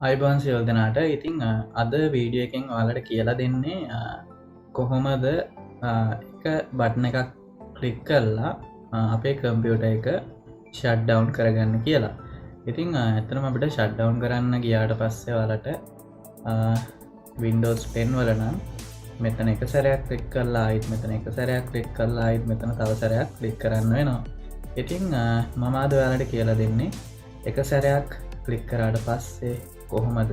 අයිබෝන් සියලු දෙනාට. ඉතින් අද වීඩියෝ එකෙන් ඔයාලට කියලා දෙන්නේ කොහොමද එක බටන් එකක් ක්ලික් කරලා අපේ කම්පියුටර් එක ෂට්ඩවුන් කරගන්න කියලා. ඉතින් ඇත්තටම අපිට ෂට්ඩවුන් කරන්න ගියාට පස්සේ ඔයාලට Windows 10 වල නම් මෙතන එක සැරයක් ක්ලික් කරලා ආයෙත් මෙතන එක සැරයක් ක්ලික් කරලා ආයෙත් මෙතන තව සැරයක් ක්ලික් කරන්න වෙනවා. ඉතින් මම අද ඔයාලට කියලා දෙන්නේ එක සැරයක් ක්ලික් කරාට පස්සේ කොහොමද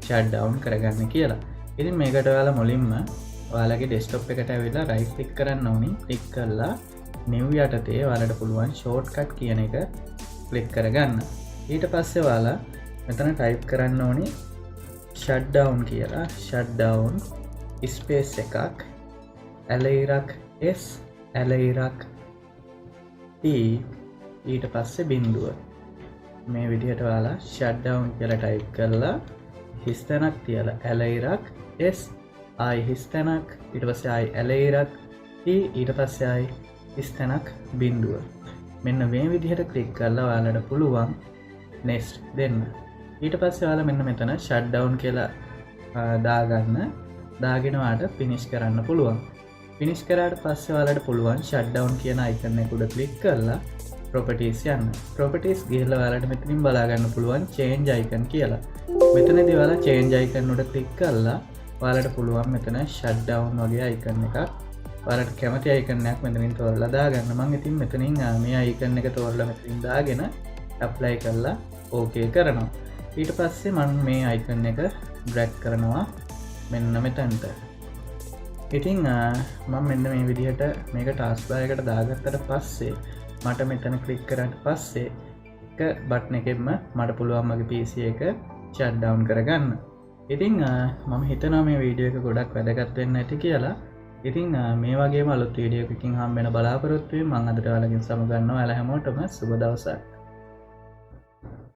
ෂට්ඩවුන් කරගන්න කියලා. ඉතින් මේකට ඔයාලා මුලින්ම ඔයාලගේ ඩෙස්ක්ටොප් එකට ඇවිල්ලා රයිට් ක්ලික් කරන්න ඕනි. ක්ලික් කරලා new යටතේ ඔයාලට පුළුවන් ෂෝට්කට් කියන එක ක්ලික් කරගන්න. ඊට පස්සේ ඔයාලා මෙතන ටයිප් කරන්න ඕනි shutdown කියලා. shutdown ස්පේස් එකක් ඇලයිරක් s ඇලයිරක් t ඊට පස්සේ බිංදුව. මේ විදිහට ඔයාලා shutdown කියලා ටයිප් කරලා හිස්තැනක් තියලා ඇලයිරක් s i හිස්තැනක් ඊට පස්සේ i ඇලයිරක් t ඊට පස්සේ i හිස්තැනක් බිංදුව. මෙන්න මේ විදිහට ක්ලික් කරලා ඔයාලට පුළුවන් next දෙන්න. ඊට පස්සේ ඔයාලා මෙන්න මෙතන shutdown කියලා දාගෙන ඔයාලට finish කරන්න පුළුවන්. finish කරාට පස්සේ ඔයාලට පුළුවන් shutdown කියන icon එක උඩ ක්ලික් කරලා properties යන්න. properties ගිහලා ඔයාලට මෙතනින් බලා ගන්න පුළුවන් change icon කියලා. මෙතනදී ඔයාලා change icon උඩ ක්ලික් කරලා ඔයාලට පුළුවන් මෙතන shutdown වගේ icon එකක් ඔයාලට කැමති icon එකක් මෙතනින් තෝරලා දාගන්න. මම ඉතින් මෙතනින් මේ icon එක තෝරලා මෙතනින් දාගෙන apply කරලා okay කරනවා. ඊට පස්සේ මම මේ icon එක drag කරනවා මෙන්න මෙතනට. ඉතින් මම මෙන්න මේ විදිහට මේක taskbar එකට දාගත්තට පස්සේ මට මෙතන ක්ලික් කරාට පස්සේ එක බටන් එකෙන්ම මට පුළුවන් මගේ PC එක shutdown කරගන්න. ඉතින් මම හිතනවා මේ වීඩියෝ එක ගොඩක් වැදගත් වෙන්න ඇති කියලා. ඉතින් මේ වගේම අලුත් වීඩියෝ එකකින් හම්බ වෙන බලාපොරොත්තු වෙමි. මම අදට ඔයාලගෙන් සමු ගන්නවා. ඔයාලා හැමෝටම සුබ දවසක්.